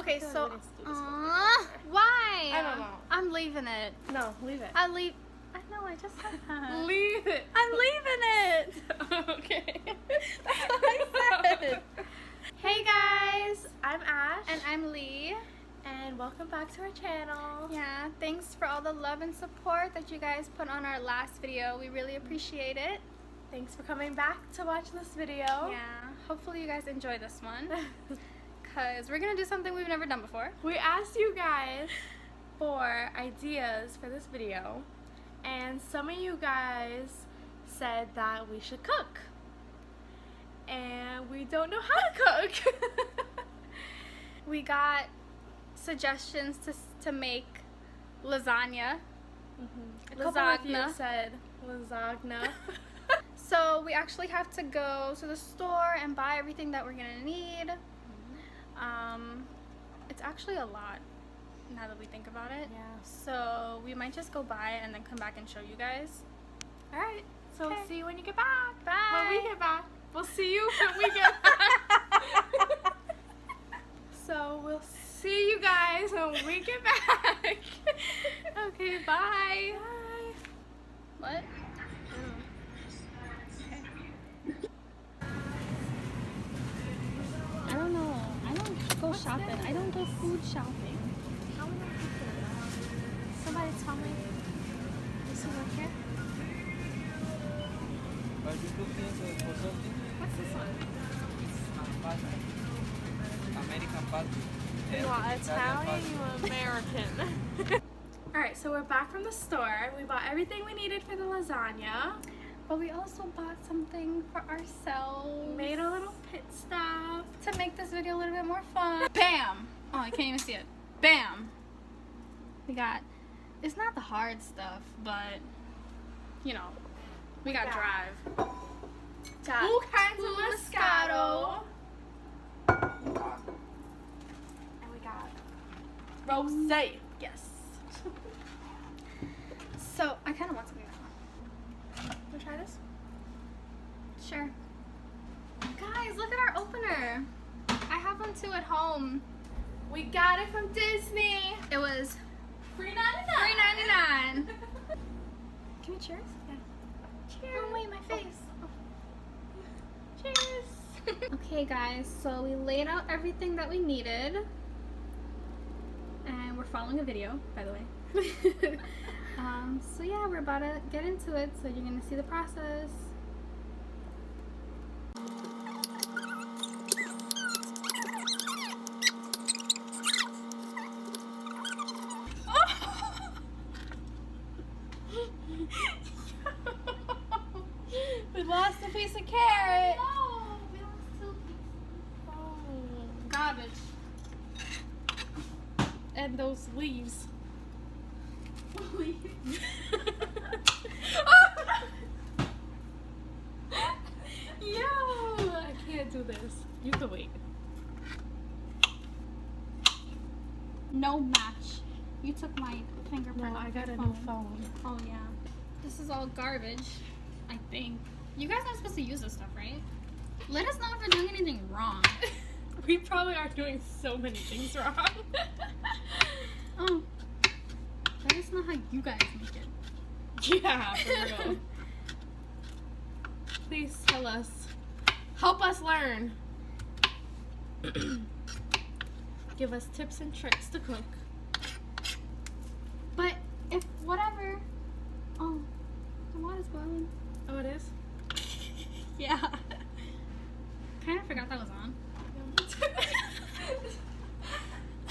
Okay, so why? I don't know. I'm leaving it. No, leave it. I know, I just said that. Leave it. I'm leaving it. Okay. That's what I said. Hey guys, I'm Ash. and I'm Lee. And welcome back to our channel. Yeah, thanks for all the love and support that you guys put on our last video. We really appreciate it. Thanks for coming back to watch this video. Yeah, hopefully you guys enjoy this one. Because we're going to do something we've never done before. We asked you guys for ideas for this video. And some of you guys said that we should cook. And we don't know how to cook. We got suggestions to make lasagna. A couple of you said lasagna. So we actually have to go to the store and buy everything that we're gonna need. It's actually a lot now that we think about it. Yeah. So we might just go buy it and then come back and show you guys. Alright, so Okay. we'll see you when you get back. Bye. When we get back. We'll see you when we get back. So we'll see you guys when we get back. Okay, bye. Bye. What? I don't know. I don't go shopping. this? I don't go food shopping. How am I cooking it? Somebody tell me. This one right here. Are you looking for something? What's this one? Pasta. American pasta. You want Italian, you want American. Alright, so we're back from the store. We bought everything we needed for the lasagna. But we also bought something for ourselves. Made a little pit stop. To make this video a little bit more fun. Bam! Oh, I can't even see it. Bam! We got, it's not the hard stuff, but, you know, we got Yeah. drive. Got two kinds of Moscato. And we got rosé. Yes. So, I kind of want something now. Wanna try this? Sure. Guys, look at our opener. I have one too at home. We got it from Disney. It was $3.99. $3.99. Can we cheers? Yeah. Cheers. Oh wait, my face. Cheers. Okay guys, so we laid out everything that we needed. And we're following a video, by the way. So yeah, we're about to get into it, so you're gonna see the process. We lost a piece of carrot. No, we lost 2 pieces. Oh, garbage. And those leaves. Yo, I can't do this. You can wait. No match. You took my fingerprint. No, off I got your a new phone. Oh yeah. This is all garbage, I think. You guys aren't supposed to use this stuff, right? Let us know if we're doing anything wrong. We probably are doing so many things wrong. Oh. Let us know how you guys make it. Yeah, for real. Please tell us. Help us learn. Give us tips and tricks to cook. But if whatever. Oh, the water's boiling. Oh, it is? Yeah. Kind of forgot that was on. This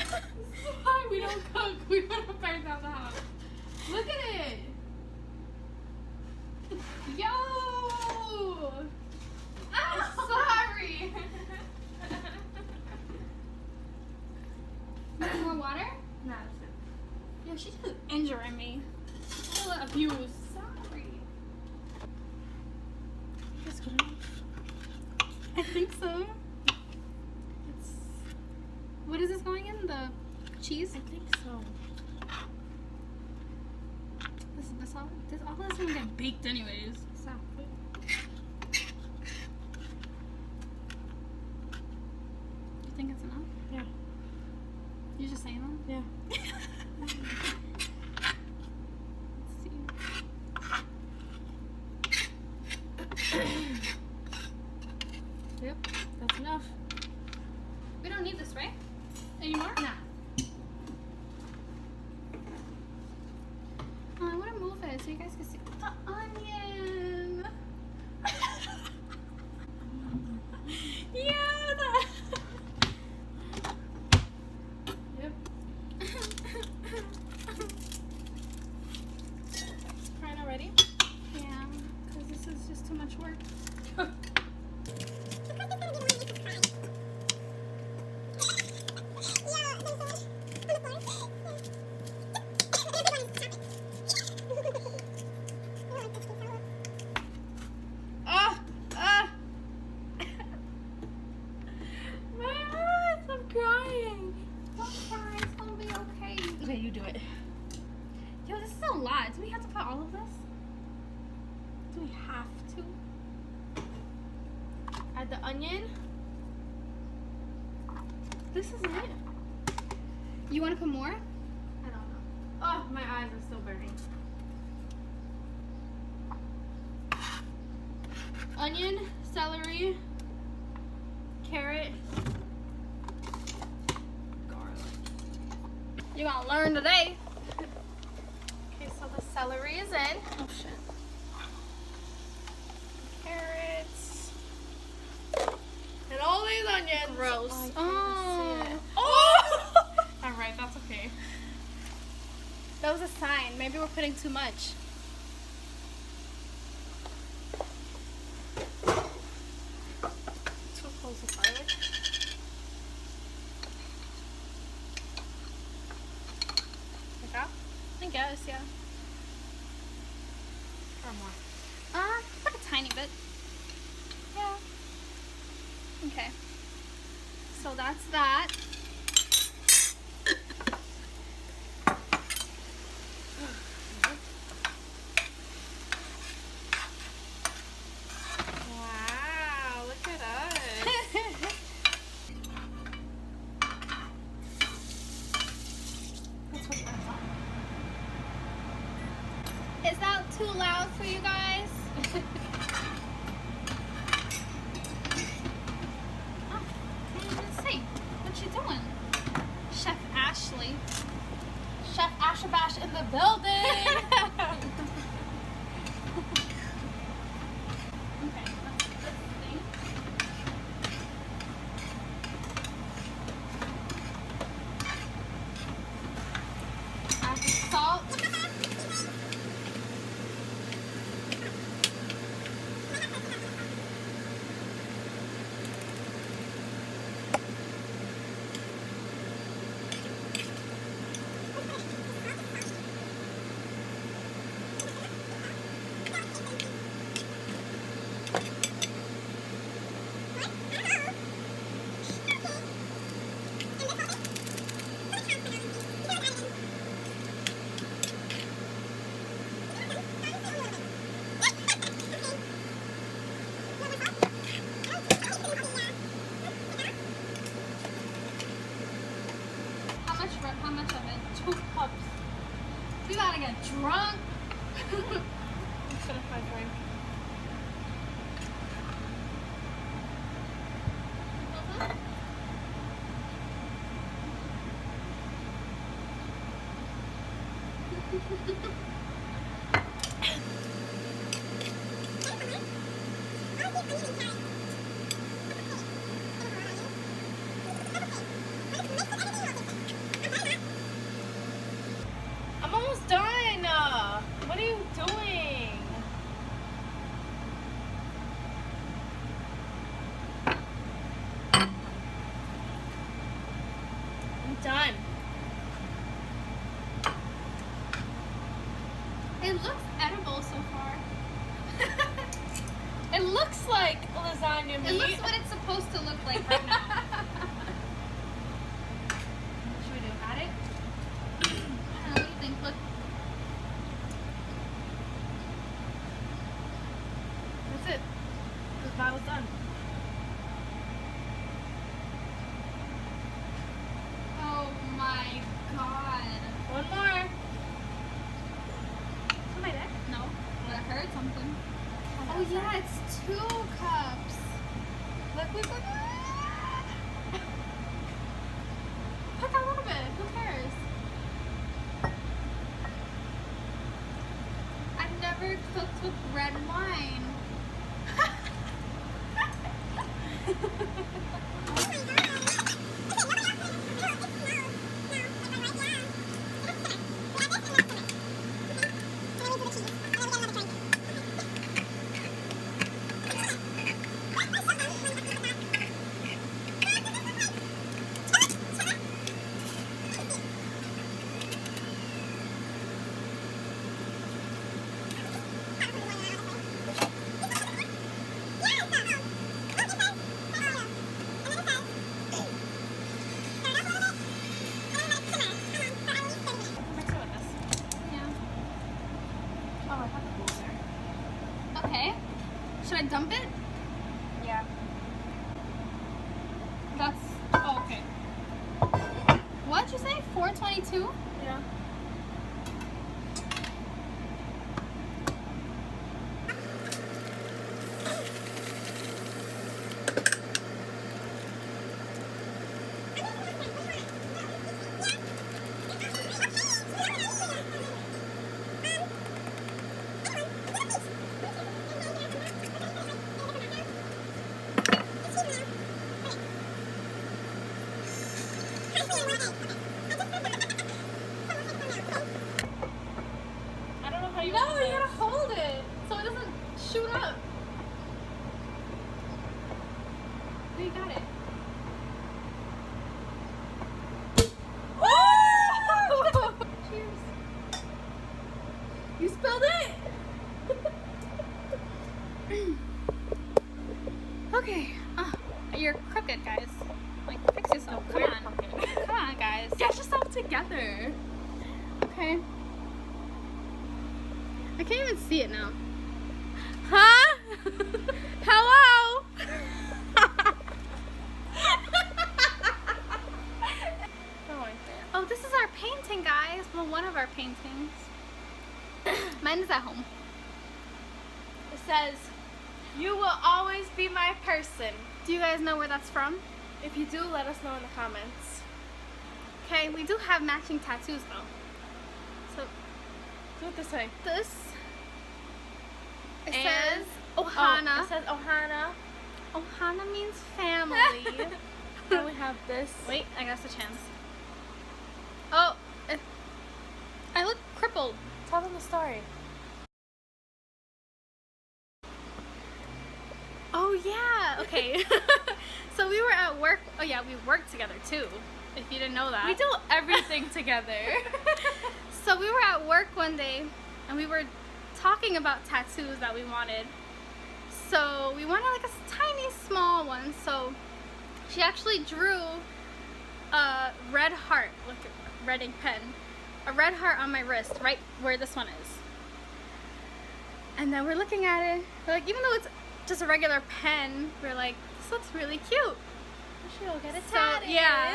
is why we don't cook. We want to burn down the house. Look at it. Yo! I'm sorry. Need more water? No, that's it. Yeah, she's just injuring me. Still abused. Sorry. That's good enough. I think so. It's. What is this going in? The cheese? I think so. This all this is gonna get baked anyways. Exactly. You think it's enough? Yeah. You're just saying that? Yeah. Let's see. Yep, that's enough. We don't need this, right? Anymore? Nah. Oh, I want to move it so you guys can see the onion. Yeah. Yep. Crying already? Yeah, because this is just too much work. My eyes, I'm crying. Don't cry, it's gonna be okay. Okay, you do it. Yo, this is a lot. Do we have to put all of this? Do we have to? Add the onion. This isn't it. You want to put more? I don't know. Oh, my eyes are still burning. Onion, celery, carrot, garlic. You're gonna learn today. Okay, so the celery is in. Oh shit. Carrots. And all these onions. Gross. Oh, I can't even see it. Oh. Alright, that's okay. That was a sign. Maybe we're putting too much. Two cloves of garlic. Like that? I guess, yeah. Or more. Put a tiny bit. Yeah. Okay. So that's that. Wow, look at us. That's what that's on. Is that too loud for you guys? Oh, can't even see. What you doing? Chef Ashley. Chef Ashabash in the building. Okay, let's put this thing. Add the salt. How much of it? 2 cups. We gotta get drunk. I'm just gonna find drink. I'm almost done. What are you doing? I'm done. It looks edible so far. It looks like lasagna meat. It looks what it's supposed to look like right now. What should we do? Add it? I don't know, what do you think? Look. That's it. This bottle's done. Oh my 2 cups. Look, look, look. Put that a little bit. Who cares? I've never cooked with red wine. Okay. Should I dump it? Yeah. That's. Oh, okay. What'd you say? 422? Yeah. I don't know how you No, do you gotta this. hold it so it doesn't shoot up. Oh, you got it. Cheers. You spilled it. Okay. You're crooked, guys. Like, fix yourself. Come We're on. crooked. Come on, guys. Get yourself together. Okay. I can't even see it now. Huh? Hello? Oh, this is our painting, guys. Well, one of our paintings. Mine is at home. It says, "You will always be my person." Do you guys know where that's from? If you do, let us know in the comments. Okay, we do have matching tattoos though. So Do it this way. this it And- says Ohana. Oh, it says Ohana. Ohana means family. Then we have this. Wait, I got a chance. Oh, I look crippled. Tell them the story. Oh yeah. Okay. So we were at work. Oh yeah, we worked together too. If you didn't know that. We do everything together. So we were at work one day and we were talking about tattoos that we wanted. So we wanted like a tiny small one. So she actually drew a red heart with a red ink pen. A red heart on my wrist, right where this one is. And then we're looking at it. We're like, even though it's just a regular pen, we're like, this looks really cute. We should go get it So, tatted. yeah.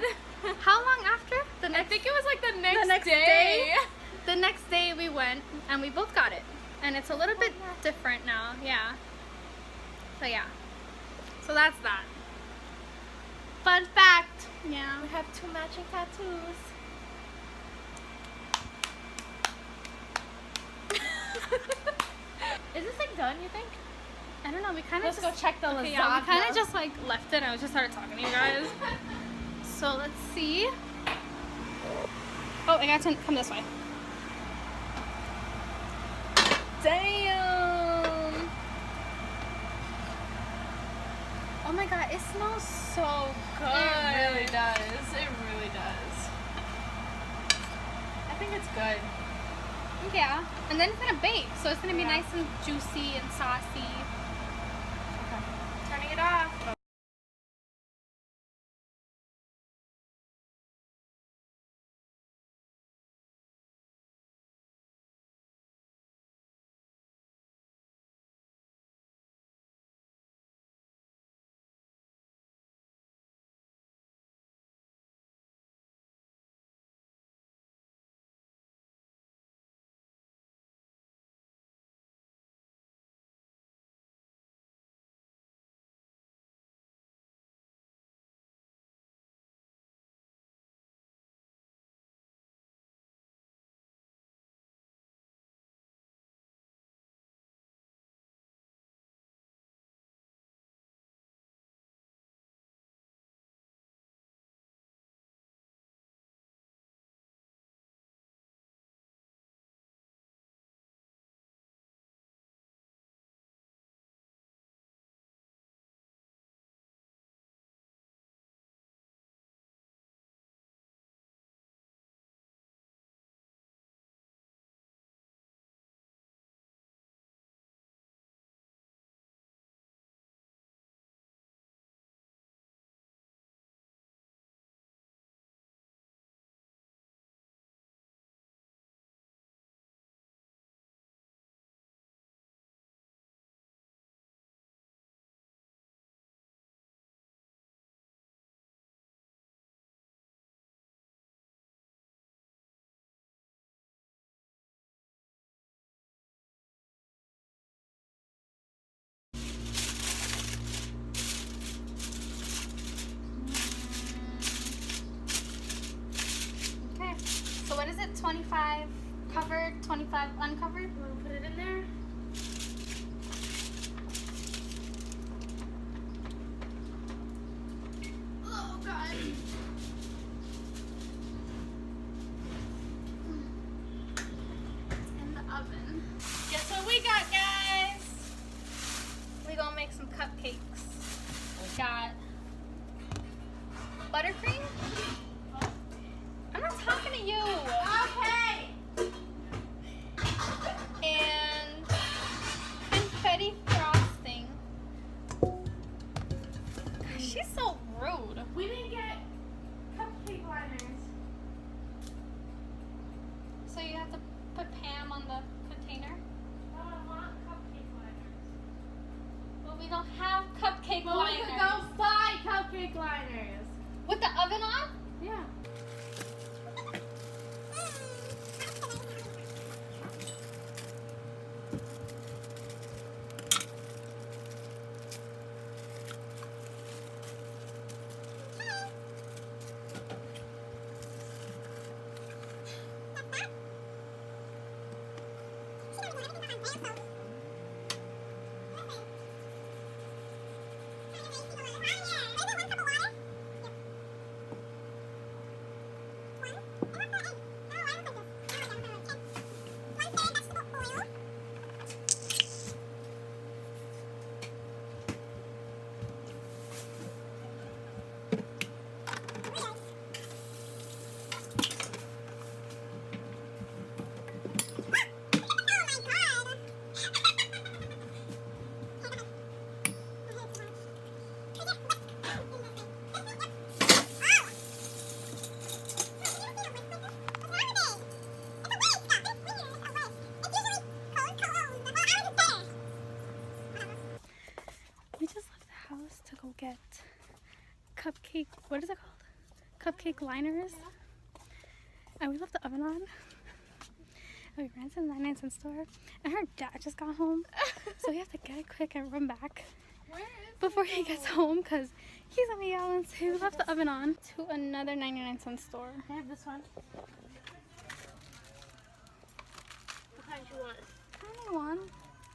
How long after? The I next think it was like the next next day? day. The next day we went and we both got it. And it's a little bit different now, yeah. So yeah. So that's that. Fun fact. Yeah. We have 2 matching tattoos. Is this thing done, you think? I don't know, we kind of Let's just... go check the okay, lasagna. yeah, we kind of just like left it and I just started talking to you guys. So let's see. Oh, I got to come this way. Damn. Oh my god, it smells so good. It really does. It really does. I think it's good. Yeah. And then it's gonna bake, so it's gonna be Yeah. nice and juicy and saucy. Okay. Turning it off. 25 covered, 25 uncovered. You want to put it in there? Oh god. It's in the oven. Guess what we got, guys? We gonna make some cupcakes. We got buttercream. I'm not talking to you. Okay. And confetti frosting. Gosh, she's so rude. We didn't get cupcake liners. So you have to put Pam on the container? Oh, I want cupcake liners. Well, we don't have cupcake Well, we liners. could go buy cupcake liners. With the oven on? Yeah. We just left the house to go get cupcake, what is it called? Cupcake liners. And we left the oven on. And we ran to the 99-cent store. And her dad just got home. So we have to get it quick and run back before he gets home because he's gonna yell and say we left the oven on to another 99-cent store. I have this one. What kind do you want? Tiny one.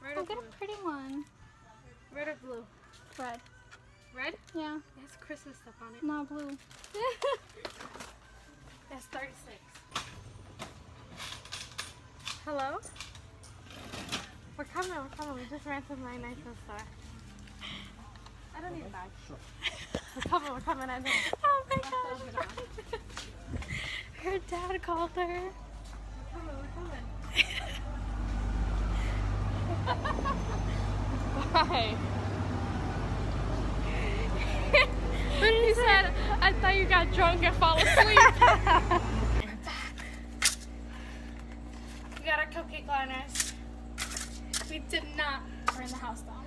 Red I'll or get blue? a pretty one. Red or blue? Red. Red? Yeah. It has Christmas stuff on it. No, blue. That's 36. Hello? We're coming. We just ran to the 99-cent store. I don't need a bag. We're coming. I know. Oh my gosh. Her dad called her. We're coming. Bye. When he said, I thought you got drunk and fall asleep. We got our cupcake liners. We did not burn the house down.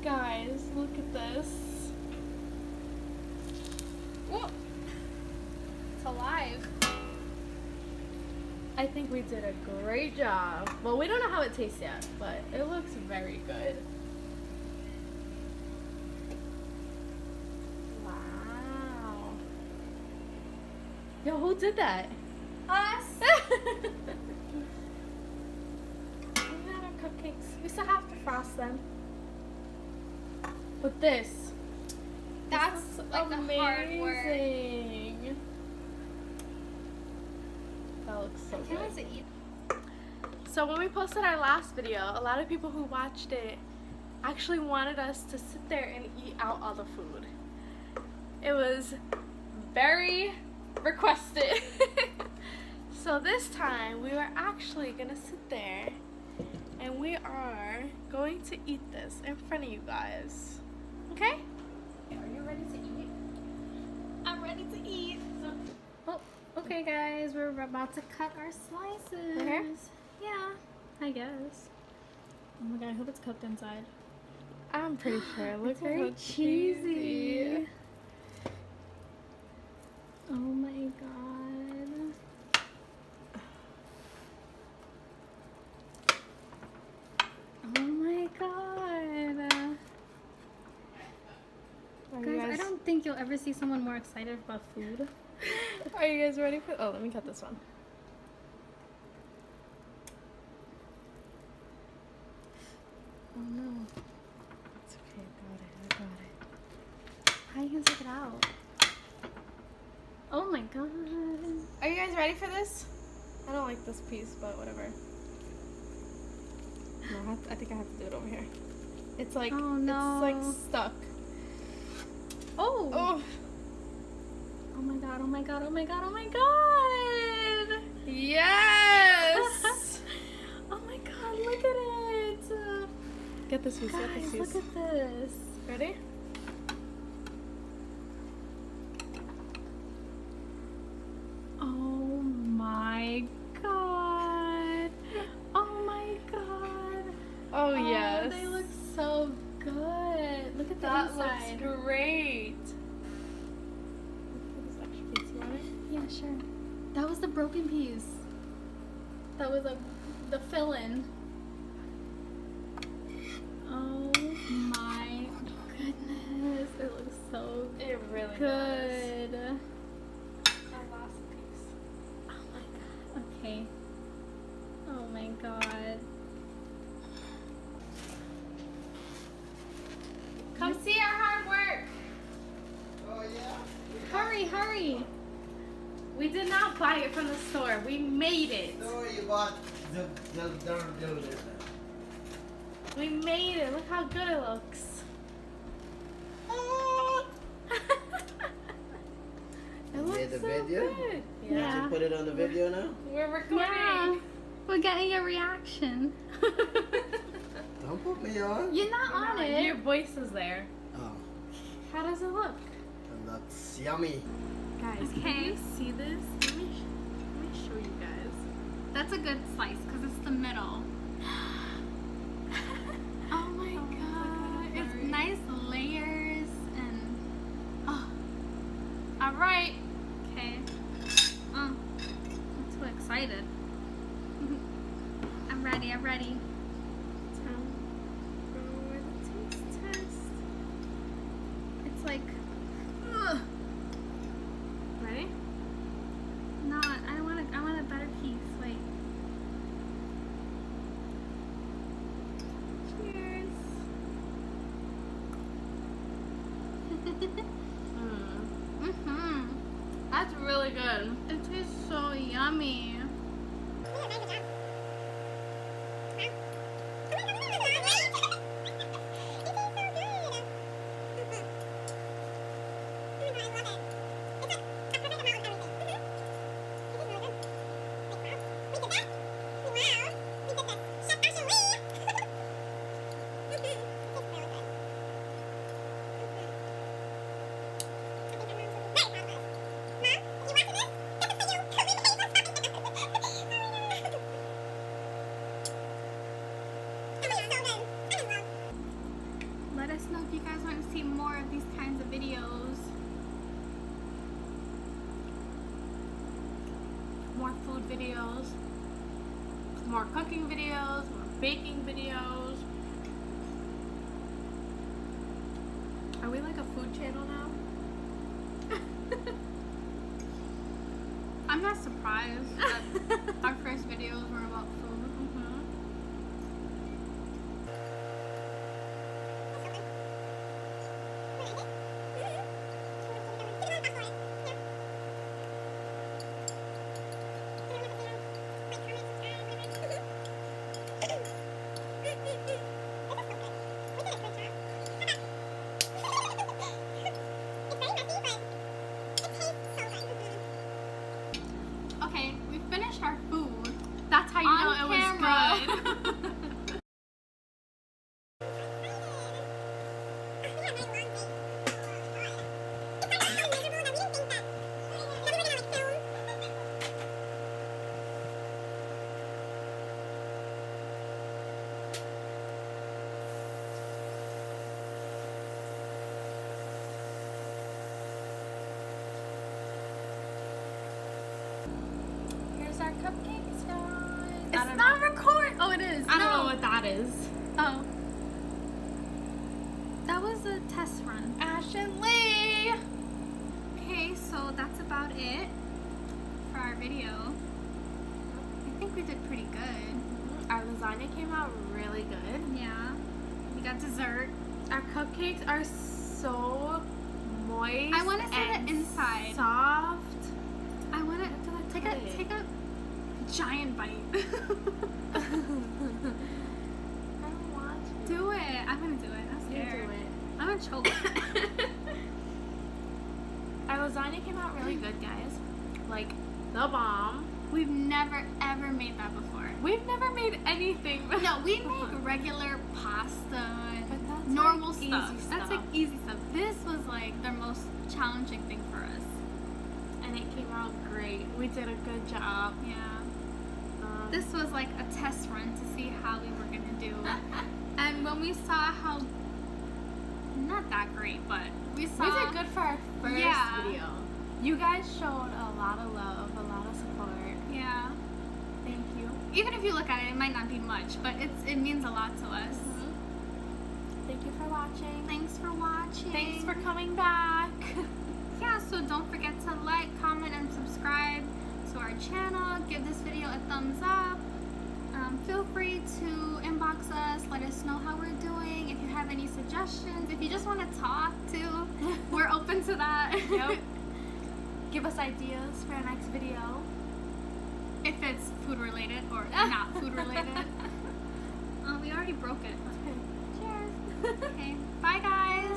Guys, look at this. Whoa. It's alive. I think we did a great job. Well, we don't know how it tastes yet, but it looks very good. Wow. Yo, who did that? Us. We got our cupcakes. We still have to frost them. But this. That's is like the hard work. amazing. That looks so Can good. I eat? So when we posted our last video, a lot of people who watched it actually wanted us to sit there and eat out all the food. It was very requested. So this time we were actually gonna sit there and we are going to eat this in front of you guys. Okay? Are you ready to eat? I'm ready to eat. Oh, okay, guys. We're about to cut our slices. Right here? Yeah, I guess. Oh my god, I hope it's cooked inside. I'm pretty sure. Look It's very how cheesy. Oh my god. Oh my god. Are you Guys, I guys, don't think you'll ever see someone more excited about food. are you guys ready for? Oh, let me cut this one. Oh no. It's okay. I got it. How are you gonna take it out? Oh my god. Are you guys ready for this? I don't like this piece, but whatever. No, I think I have to do it over here. It's like Oh, no. it's like stuck. Oh. Oh, Oh my god, oh my god, oh my god, oh my god. yes! Oh my god, look at it. Get this piece. Get this Guys, piece. look at this. Ready? Oh my god. Oh my god. Oh, yes. They look so good. Look at the That inside. looks great. This extra piece, you want it? Yeah, sure. That was the broken piece. That was the fill-in. Oh my goodness. It looks so It really does. good. That last piece. Oh my god. Okay. Oh my god. Come see our hard work. Oh yeah. Hurry, hurry. We did not buy it from the store. We made it. So you bought the We made it. Look how good it looks. It looks made the so video? good. Yeah. You put it on the video now? We're recording. Yeah. We're getting your reaction. Don't put me on. You're not on it. Your voice is there. Oh, How does it look? it looks yummy. Guys, Okay. can you see this? Let me show you guys. That's a good slice because it's the middle. Oh my god. It's nice layers and oh. Alright. Okay. I'm too excited. I'm ready, I'm ready. Time for the taste test. It's like ugh. Ready? Not I want a better piece. Wait. Cheers. Mm-hmm. That's really good. It tastes so yummy. Let us know if you guys want to see more of these kinds of videos. More food videos, more cooking videos, more baking videos. Are we like a food channel now? I'm not surprised that our first videos were about food. Okay, we finished our food. That's how you On know it was camera. good. cupcakes, guys. It's not record. Oh, it is. I don't No. know what that is. Oh. That was a test run. Ashley! Okay, so that's about it for our video. I think we did pretty good. Our lasagna came out really good. Yeah. We got dessert. Our cupcakes are so moist. I wanna see the and inside. Soft. I want to take cut it? a giant bite. I don't want to. Do it. I'm gonna do it. I'm You scared. do it. I'm gonna choke. Our lasagna came out really good, guys. Like, the bomb. We've never ever made that before. We've never made anything. No, we make regular pasta and But that's normal like stuff. easy That's like stuff. easy stuff. This was like the most challenging thing for us. And it came out great. We did a good job. Yeah. This This was like a test run to see how we were gonna do. And when we saw how, not that great, but we saw. we did good for our first Yeah. video. You guys showed a lot of love, a lot of support. Yeah. Thank you. Even if you look at it, it might not be much, but it means a lot to us. Thank you for watching. Thanks for watching. Thanks for coming back. Yeah, so don't forget to like, comment, and subscribe to our channel. Give this video a thumbs up. Feel free to inbox us. Let us know how we're doing. If you have any suggestions, if you just want to talk too, we're open to that. Yep. Give us ideas for our next video. If it's food related or not food related. We already broke it. Cheers. Okay. Bye, guys.